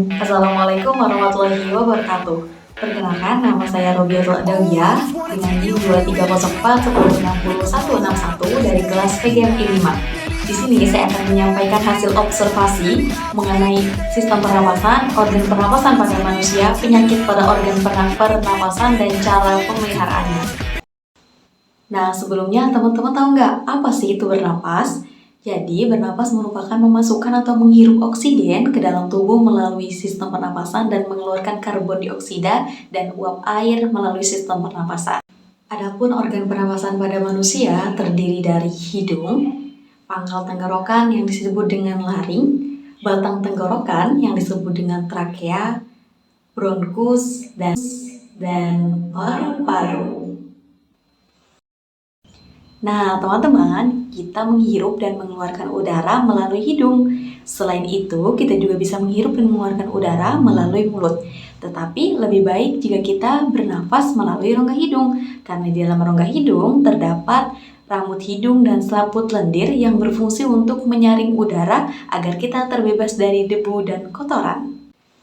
Assalamualaikum warahmatullahi wabarakatuh. Perkenalkan, nama saya Robiatul Adawiyah dengan NIM 2304 dari kelas PGMI 5. Di sini saya akan menyampaikan hasil observasi mengenai sistem pernapasan, organ pernapasan pada manusia, penyakit pada organ pernapasan, dan cara pemeliharaannya. Nah, sebelumnya teman-teman tahu nggak apa sih itu bernapas? Jadi, bernapas merupakan memasukkan atau menghirup oksigen ke dalam tubuh melalui sistem pernapasan dan mengeluarkan karbon dioksida dan uap air melalui sistem pernapasan. Adapun organ pernapasan pada manusia terdiri dari hidung, pangkal tenggorokan yang disebut dengan laring, batang tenggorokan yang disebut dengan trakea, bronkus, dan paru-paru. Nah, teman-teman, kita menghirup dan mengeluarkan udara melalui hidung. Selain itu, kita juga bisa menghirup dan mengeluarkan udara melalui mulut. Tetapi lebih baik jika kita bernafas melalui rongga hidung, karena di dalam rongga hidung terdapat rambut hidung dan selaput lendir yang berfungsi untuk menyaring udara agar kita terbebas dari debu dan kotoran.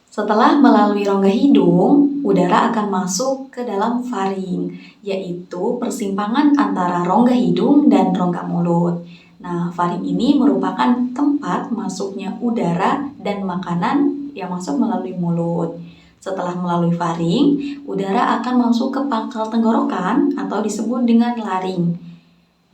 Setelah melalui rongga hidung, udara akan masuk ke dalam faring, yaitu persimpangan antara rongga hidung dan rongga mulut. Nah, faring ini merupakan tempat masuknya udara dan makanan yang masuk melalui mulut. Setelah melalui faring, udara akan masuk ke pangkal tenggorokan atau disebut dengan laring.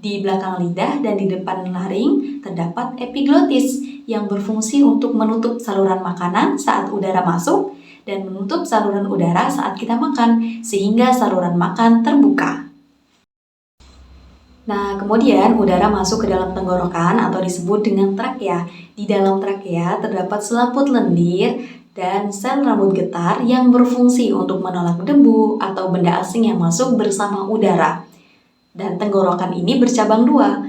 Di belakang lidah dan di depan laring terdapat epiglotis yang berfungsi untuk menutup saluran makanan saat udara masuk dan menutup saluran udara saat kita makan, sehingga saluran makan terbuka. Nah, kemudian udara masuk ke dalam tenggorokan atau disebut dengan trakea. Di dalam trakea terdapat selaput lendir dan sel rambut getar yang berfungsi untuk menolak debu atau benda asing yang masuk bersama udara. Dan tenggorokan ini bercabang dua.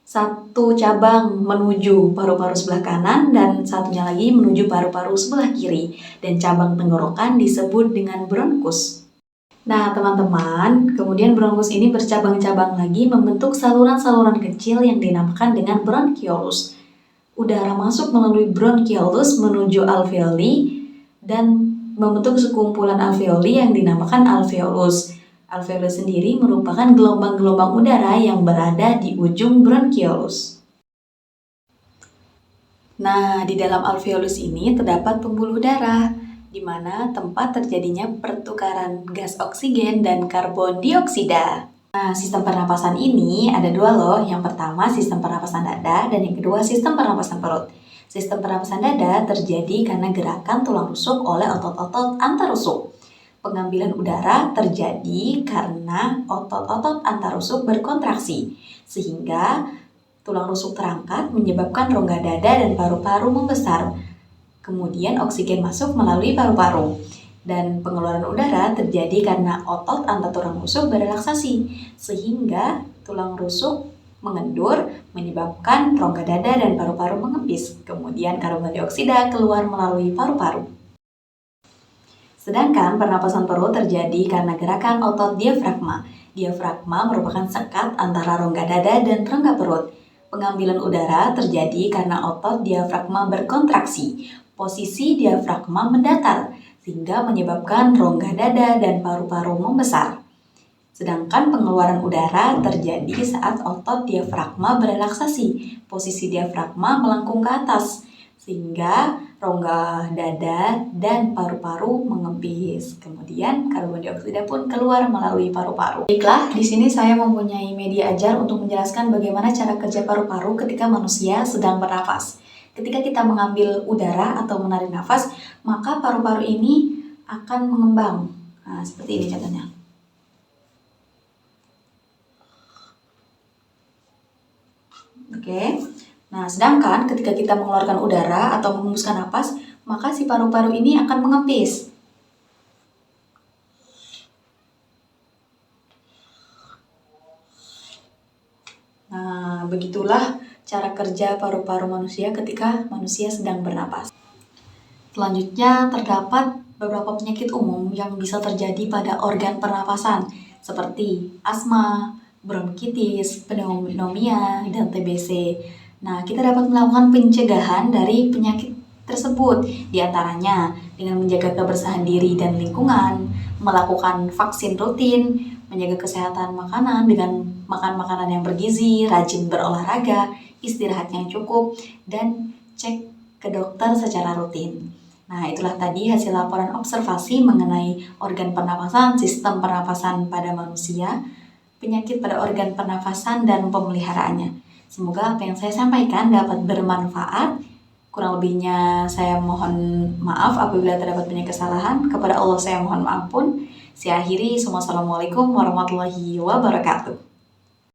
Satu cabang menuju paru-paru sebelah kanan dan satunya lagi menuju paru-paru sebelah kiri. Dan cabang tenggorokan disebut dengan bronkus. Nah, teman-teman, kemudian bronkus ini bercabang-cabang lagi membentuk saluran-saluran kecil yang dinamakan dengan bronchiolus. Udara masuk melalui bronchiolus menuju alveoli dan membentuk sekumpulan alveoli yang dinamakan alveolus. Alveolus sendiri merupakan gelombang-gelombang udara yang berada di ujung bronchiolus. Nah, di dalam alveolus ini terdapat pembuluh darah, di mana tempat terjadinya pertukaran gas oksigen dan karbon dioksida. Nah, sistem pernapasan ini ada dua loh. Yang pertama sistem pernapasan dada dan yang kedua sistem pernapasan perut. Sistem pernapasan dada terjadi karena gerakan tulang rusuk oleh otot-otot antarusuk. Pengambilan udara terjadi karena otot-otot antarusuk berkontraksi, sehingga tulang rusuk terangkat menyebabkan rongga dada dan paru-paru membesar. Kemudian oksigen masuk melalui paru-paru. Dan pengeluaran udara terjadi karena otot antar tulang rusuk berelaksasi, sehingga tulang rusuk mengendur menyebabkan rongga dada dan paru-paru mengempis. Kemudian karbon dioksida keluar melalui paru-paru. Sedangkan pernapasan perut terjadi karena gerakan otot diafragma. Diafragma merupakan sekat antara rongga dada dan rongga perut. Pengambilan udara terjadi karena otot diafragma berkontraksi. Posisi diafragma mendatar, sehingga menyebabkan rongga dada dan paru-paru membesar. Sedangkan pengeluaran udara terjadi saat otot diafragma berelaksasi. Posisi diafragma melengkung ke atas, sehingga rongga dada dan paru-paru mengempis. Kemudian karbon dioksida pun keluar melalui paru-paru. Baiklah, di sini saya mempunyai media ajar untuk menjelaskan bagaimana cara kerja paru-paru ketika manusia sedang bernafas. Ketika kita mengambil udara atau menarik nafas, maka paru-paru ini akan mengembang. Nah, seperti ini contohnya. Oke. Nah, sedangkan ketika kita mengeluarkan udara atau menghembuskan napas, maka si paru-paru ini akan mengempis. Nah, begitulah cara kerja paru-paru manusia ketika manusia sedang bernapas. Selanjutnya, terdapat beberapa penyakit umum yang bisa terjadi pada organ pernapasan, seperti asma, bronkitis, pneumonia, dan TBC. Nah, kita dapat melakukan pencegahan dari penyakit tersebut. Di antaranya dengan menjaga kebersihan diri dan lingkungan, melakukan vaksin rutin, menjaga kesehatan makanan dengan makan makanan yang bergizi, rajin berolahraga, istirahat yang cukup, dan cek ke dokter secara rutin. Nah, itulah tadi hasil laporan observasi mengenai organ pernapasan, sistem pernapasan pada manusia, penyakit pada organ pernafasan, dan pemeliharaannya. Semoga apa yang saya sampaikan dapat bermanfaat. Kurang lebihnya saya mohon maaf apabila terdapat banyak kesalahan. Kepada Allah saya mohon ampun. Saya akhiri. Wassalamualaikum warahmatullahi wabarakatuh.